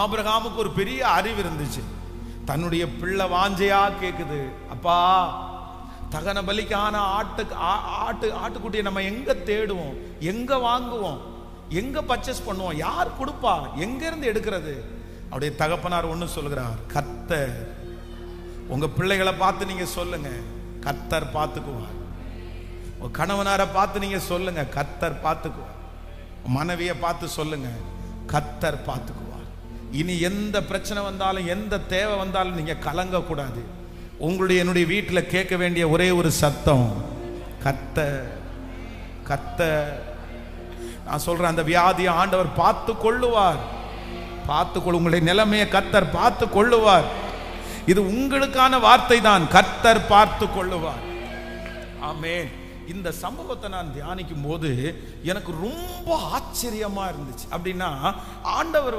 ஆபிரகாமுக்கு ஒரு பெரிய அறிவு இருந்துச்சு. தன்னுடைய பிள்ளை வாஞ்சையா கேக்குது, அப்பா தகன பலிக்கான ஆட்டுக்குட்டியை நம்ம எங்க தேடுவோம், எங்க வாங்குவோம், எங்க பர்ச்சேஸ் பண்ணுவோம், யார் கொடுப்பா, எங்க இருந்து எடுக்கிறது? அவருடைய தகப்பனார் ஒண்ணு சொல்லுகிறார், கர்த்தர். உங்க பிள்ளைகளை பார்த்து நீங்க சொல்லுங்க, கர்த்தர் பார்த்துக்குவார். உங்க கணவனாரை பார்த்து நீங்க சொல்லுங்க, கர்த்தர் பார்த்துக்குவார். மனைவியை பார்த்து சொல்லுங்க, கர்த்தர் பார்த்துக்குவார். இனி எந்த பிரச்சனை வந்தாலும், எந்த தேவை வந்தாலும் நீங்க கலங்க கூடாது. உங்களுடைய என்னுடைய வீட்டில் கேட்க வேண்டிய ஒரே ஒரு சத்தம், கர்த்தர் கர்த்தர். நான் சொல்றேன், அந்த வியாதியை ஆண்டவர் பார்த்து கொள்ளுவார். உங்களுடைய நிலைமையை கர்த்தர் பார்த்து கொள்ளுவார். இது உங்களுக்கான வார்த்தை தான், கர்த்தர் பார்த்து கொள்ளுவார். ஆமென். இந்த சம்பவத்தை நான் தியானிக்கும் போது எனக்கு ரொம்ப ஆச்சரியமா இருந்துச்சு. அப்படின்னா ஆண்டவர்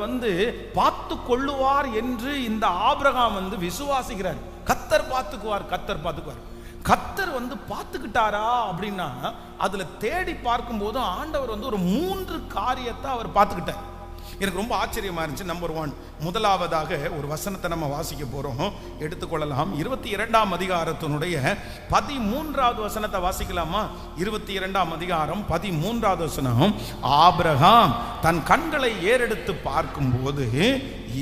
பார்த்து கொள்ளுவார் என்று இந்த ஆபிரகாம் விசுவாசிக்கிறார். கர்த்தர் பார்த்துக்குவார், கர்த்தர் பார்த்துக்குவார். கர்த்தர் பார்த்துக்கிட்டாரா அப்படின்னா அதுல தேடி பார்க்கும் போது ஆண்டவர் ஒரு 3 காரியத்தை அவர் பார்த்துக்கிட்டார். எனக்கு ரொம்ப ஆச்சரியமா இருந்துச்சு. நம்பர் 1, முதலாவதாக ஒரு வசனத்தை நம்ம வாசிக்க போறோம், எடுத்துக்கொள்ளலாம். 22ஆம் அதிகாரத்தினுடைய 13வது வசனத்தை வாசிக்கலாமா? 22ஆம் அதிகாரம் 13வது வசனம். ஆபிரகாம் தன் கண்களை ஏறெடுத்து பார்க்கும்போது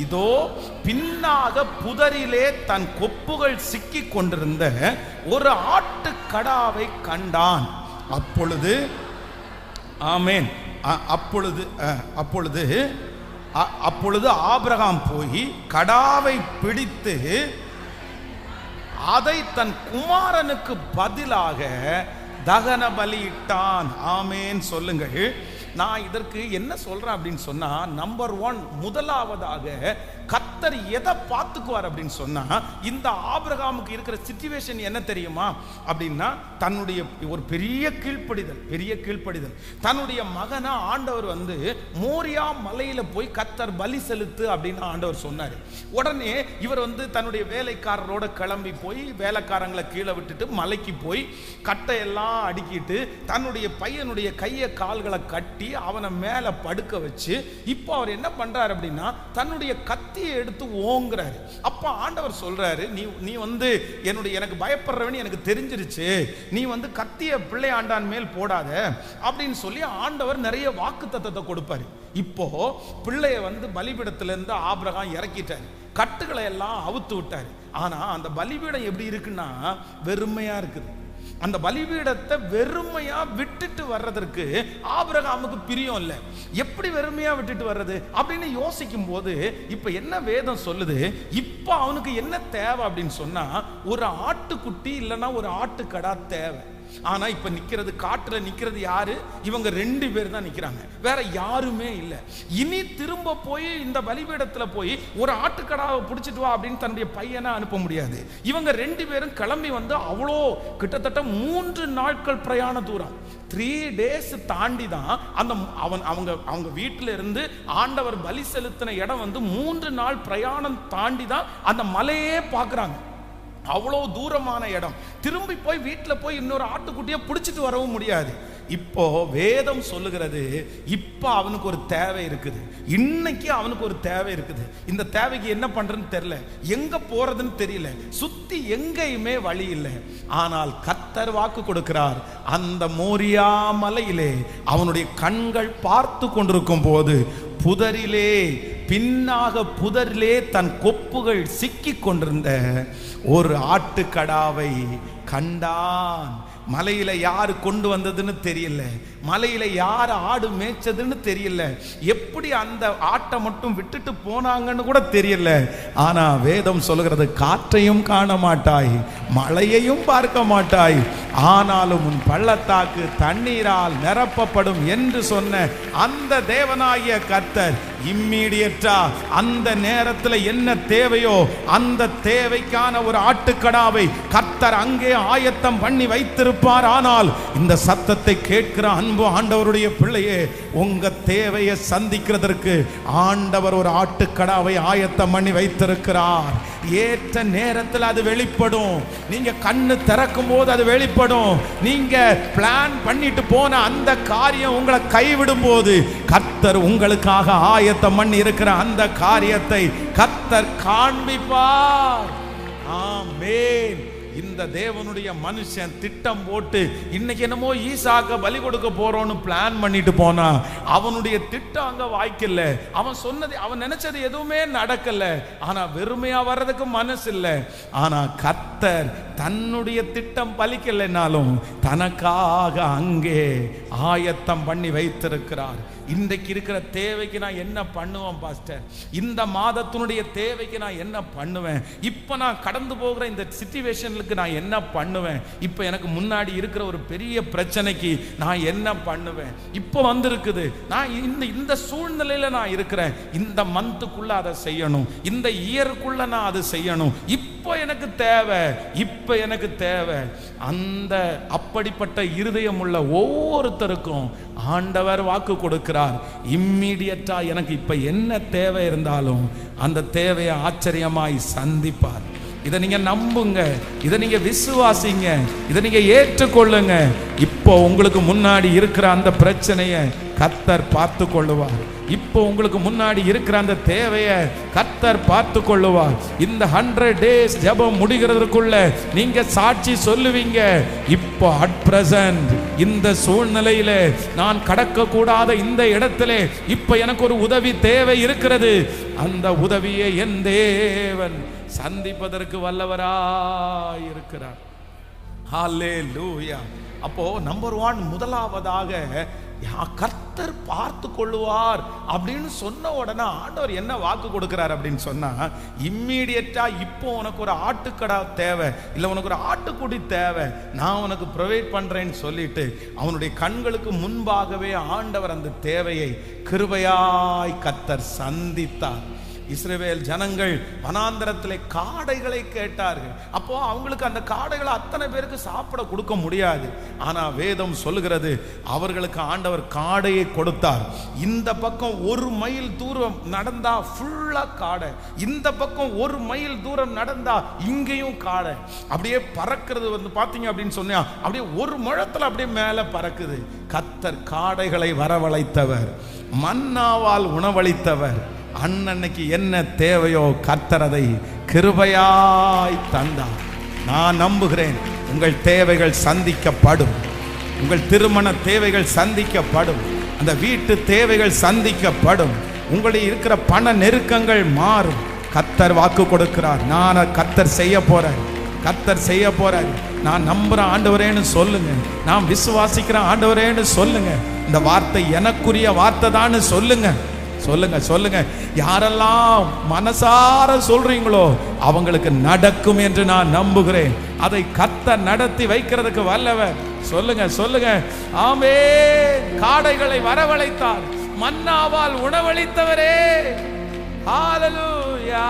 இதோ பின்னாக புதரிலே தன் கொப்புகள் சிக்கி கொண்டிருந்த ஒரு ஆட்டுக்கடாவை கண்டான். அப்பொழுது ஆமென். அப்பொழுது ஆபிரகாம் போய் கடாவை பிடித்து அதை தன் குமாரனுக்கு பதிலாக தகன பலியிட்டான். ஆமென் சொல்லுங்கள். நான் இதற்கு என்ன சொல்றேன் அப்படின்னு சொன்னா, நம்பர் 1, முதலாவதாக கர்த்தர் எதை பார்த்துக்குவார் அப்படின்னு சொன்னா, இந்த ஆபிரகாமுக்கு இருக்கிற சிச்சுவேஷன் என்ன தெரியுமா அப்படின்னா, தன்னுடைய ஒரு பெரிய கீழ்ப்படிதல். தன்னுடைய மகனை ஆண்டவர் மோரியா மலையில போய் கர்த்தர் பலி செலுத்து அப்படின்னு ஆண்டவர் சொன்னார். உடனே இவர் தன்னுடைய வேலைக்காரரோட கிளம்பி போய் வேலைக்காரங்களை கீழே விட்டுட்டு மலைக்கு போய் கட்டையெல்லாம் அடுக்கிட்டு தன்னுடைய பையனுடைய கையை கால்களை கட்டி அவனை மேல படுக்க வச்சு, இப்போ அவர் என்ன பண்றாரு அப்படின்னா தன்னுடைய கத்தியை எடுத்து ஓங்குறாரு. அப்ப ஆண்டவர் சொல்றாரு, நீ எனக்கு பயப்படுறவன்னு எனக்கு தெரிஞ்சிருச்சு, நீ கத்திய பிள்ளை ஆண்டான் மேல் போடாத அப்படின்னு சொல்லி ஆண்டவர் நிறைய வாக்குத்தத்தத்தை கொடுப்பாரு. இப்போ பிள்ளைய பலிபீடத்துல இருந்து ஆபிரகாம் இறக்கிட்டாரு, கட்டுகளை எல்லாம் அவுத்து விட்டாரு. ஆனா அந்த பலிபீடம் எப்படி இருக்குன்னா வெறுமையா இருக்குது. அந்த பலிபீடத்தை வெறுமையா விட்டுட்டு வர்றதற்கு ஆபிரகாமுக்கு பிரியம் இல்லை. எப்படி வெறுமையா விட்டுட்டு வர்றது அப்படின்னு யோசிக்கும் போது இப்ப என்ன வேதம் சொல்லுது, இப்ப அவனுக்கு என்ன தேவை அப்படின்னு சொன்னா, ஒரு ஆட்டுக்குட்டி இல்லைன்னா ஒரு ஆட்டுக்கடா தேவை. ஆனா இப்ப நிக்கிறது, காட்டுல நிக்கிறது யாரு? இவங்க 2 பேர் தான் நிக்கிறாங்க, வேற யாருமே இல்ல. இனி திரும்ப போய் இந்த பலிபீடத்துல போய் ஒரு ஆட்டுக்கடாவை பிடிச்சிட்டு வா அப்படின்னு தன்னுடைய பையனை அனுப்ப முடியாது. இவங்க 2 பேரும் கிளம்பி அவ்வளோ கிட்டத்தட்ட 3 நாட்கள் பிரயாண தூரம், 3 days தாண்டி தான் அவங்க வீட்டில இருந்து ஆண்டவர் பலி செலுத்தின இடம் 3 நாள் பிரயாணம் தாண்டி தான் அந்த மலையே பார்க்கறாங்க. அவ்வளோ தூரமான இடம். திரும்பி போய் வீட்டில் போய் இன்னொரு ஆட்டுக்குட்டியை பிடிச்சிட்டு வரவும் முடியாது. இப்போ வேதம் சொல்லுகிறது, இப்போ அவனுக்கு ஒரு தேவை இருக்குது. இன்னைக்கு அவனுக்கு ஒரு தேவை இருக்குது. இந்த தேவைக்கு என்ன பண்றதுன்னு தெரியல, எங்க போறதுன்னு தெரியல, சுத்தி எங்கேயுமே வழி இல்லை. ஆனால் கர்த்தர் வாக்கு கொடுக்கிறார், அந்த மோரியா மலையிலே அவனுடைய கண்கள் பார்த்து கொண்டிருக்கும் போது பின்னாக புதரிலே தன் கொப்புகள் சிக்கி கொண்டிருந்த ஒரு ஆட்டுக்கடாவை கண்டான். மலையில யாரு கொண்டு வந்ததுன்னு தெரியல, மலையில யார் ஆடு மேய்ச்சதுன்னு தெரியல, எப்படி அந்த ஆட்டை மட்டும் விட்டுட்டு போனாங்கன்னு கூட தெரியல. ஆனா வேதம் சொல்லுகிறது, காற்றையும் காண மாட்டாய், மழையையும் பார்க்க மாட்டாய், ஆனாலும் உன் பள்ளத்தாக்கு தண்ணீரால் நிரப்பப்படும் என்று சொன்ன அந்த தேவனாகிய கர்த்தர் இம்மீடியட்டா அந்த நேரத்தில் என்ன தேவையோ அந்த தேவைக்கான ஒரு ஆட்டுக்கடாவை கர்த்தர் அங்கே ஆயத்தம் பண்ணி வைத்திருப்பார். ஆனால் இந்த சத்தத்தை கேட்கிற அன்பு ஆண்டவருடைய பிள்ளையே, உங்க தேவையை சந்திக்கிறதற்கு ஆண்டவர் ஒரு ஆட்டுக்கடாவை ஆயத்தம் பண்ணி வைத்திருக்கிறார். ஏற்ற நேரத்தில் அது வெளிப்படும். நீங்க கண்ணு திறக்கும் போது அது வெளிப்படும். நீங்க பிளான் பண்ணிட்டு போன அந்த காரியம் உங்களை கைவிடும் போது கர்த்தர் உங்களுக்காக ஆயத்தம் பண்ணி இருக்கிற அந்த காரியத்தை கர்த்தர் காண்பிப்பார். ஆமென். இந்த தேவனுடைய மனுஷன் திட்டம் போட்டு இன்னைக்கு என்னமோ ஈசாக்க பலி கொடுக்க போறோம்னு பிளான் பண்ணிட்டு போனா அவனுடைய திட்டம் அங்க வாய்க்கல. அவன் சொன்னது, அவன் நினைச்சது எதுவுமே நடக்கல. ஆனா வெறுமையா வர்றதுக்கு மனசு இல்லை. ஆனா கர்த்தர் தன்னுடைய திட்டம் பலிக்கலைனாலும் தனக்காக அங்கே ஆயத்தம் பண்ணி வைத்திருக்கிறார். இன்றைக்கு இருக்கிற தேவைக்கு நான் என்ன பண்ணுவேன் பாஸ்டர்? இந்த மாதத்தினுடைய தேவைக்கு நான் என்ன பண்ணுவேன்? இப்போ நான் கடந்து போகிற இந்த சிச்சுவேஷனுக்கு நான் என்ன பண்ணுவேன்? இப்போ எனக்கு முன்னாடி இருக்கிற ஒரு பெரிய பிரச்சனைக்கு நான் என்ன பண்ணுவேன்? இப்போ வந்திருக்குது, நான் இந்த சூழ்நிலையில் நான் இருக்கிறேன். இந்த மந்த்துக்குள்ள அதை செய்யணும், இந்த இயருக்குள்ள நான் அதை செய்யணும். இப்போ எனக்கு தேவை, இப்போ எனக்கு தேவை. அந்த அப்படிப்பட்ட இருதயம் உள்ள ஒவ்வொருத்தருக்கும் ஆண்டவர் வாக்கு கொடுக்கிறார். இம்மீடியட்டா எனக்கு இப்ப என்ன தேவை இருந்தாலும் அந்த தேவையை ஆச்சரியமாய் சந்திப்பார். இதை நீங்க நம்புங்க, இதை நீங்க விசுவாசிங்க, இதை நீங்க ஏற்றுக்கொள்ளுங்க. இப்போ உங்களுக்கு முன்னாடி இருக்கிற அந்த பிரச்சனையை கர்த்தர் பார்த்து கொள்ளுவார். இப்போ உங்களுக்கு முன்னாடி இருக்கிற அந்த தேவையை கர்த்தர் பார்த்து கொள்ளுவார். இந்த 100 days ஜெபம் முடிகிறதுக்குள்ள நீங்க சாட்சி சொல்லுவீங்க, இப்போ அட் பிரசன்ட் இந்த சூழ்நிலையில நான் கடக்க கூடாத இந்த இடத்துல இப்போ எனக்கு ஒரு உதவி தேவை இருக்கிறது. அந்த உதவியை என் தேவன் சந்திப்பதற்கு வல்லவராய் இருக்கிறார். ஹல்லேலூயா. அப்போ நம்பர் 1 முதலாவதாக கர்த்தர் பார்த்து கொள்ளுவார் அப்படின்னு சொன்ன உடனே ஆண்டவர் என்ன வாக்கு கொடுக்கிறார் அப்படின்னு சொன்னா, இம்மீடியட்டா இப்போ உனக்கு ஒரு ஆட்டுக்கடா தேவை, இல்லை உனக்கு ஒரு ஆட்டுக்குடி தேவை, நான் உனக்கு ப்ரொவைட் பண்றேன்னு சொல்லிட்டு அவனுடைய கண்களுக்கு முன்பாகவே ஆண்டவர் அந்த தேவையை கிருபையாய் கர்த்தர் சந்தித்தார். இஸ்ரவேல் ஜனங்கள் வனாந்தரத்திலே காடைகளை கேட்டார்கள். அப்போ அவங்களுக்கு அந்த காடைகளை அத்தனை பேருக்கு சாப்பிட கொடுக்க முடியாது. ஆனா வேதம் சொல்லுகிறது அவர்களுக்கு ஆண்டவர் காடையை கொடுத்தார். இந்த பக்கம் 1 மைல் தூரம் நடந்தா ஃபுல்லா காடை, இந்த பக்கம் 1 மைல் தூரம் நடந்தா இங்கேயும் காடை. அப்படியே பறக்கிறது வந்து பாத்தீங்க அப்படின்னு சொன்னா அப்படியே 1 முழத்துல அப்படியே மேல பறக்குது. கர்த்தர் காடைகளை வரவழைத்தவர், மன்னாவால் உணவளித்தவர். அன்னைக்கு என்ன தேவையோ கர்த்தர் அதை கிருபையாய் தந்தார். நான் நம்புகிறேன் உங்கள் தேவைகள் சந்திக்கப்படும், உங்கள் திருமண தேவைகள் சந்திக்கப்படும், அந்த வீட்டு தேவைகள் சந்திக்கப்படும், உங்களுடைய இருக்கிற பண நெருக்கங்கள் மாறும். கர்த்தர் வாக்கு கொடுக்கிறார், நான் கர்த்தர் செய்ய போறேன், கர்த்தர் செய்ய போறார். நான் நம்புறேன் ஆண்டவரேன்னு சொல்லுங்க, நான் விசுவாசிக்கிறேன் ஆண்டவரேன்னு சொல்லுங்க. இந்த வார்த்தை எனக்குரிய வார்த்தை தான் சொல்லுங்க, சொல்லுங்க சொல்லுங்க. யாரெல்லாம் மனசார சொல்றீங்களோ அவங்களுக்கு நடக்கும் என்று நான் நம்புகிறேன். அதை கர்த்தர் நடத்தி வைக்கிறதுக்கு வல்லவர். சொல்லுங்க சொல்லுங்க. ஆமென். காடைகளை வரவழைத்தார், மன்னாவால் உணவளித்தவரே. ஹல்லேலூயா.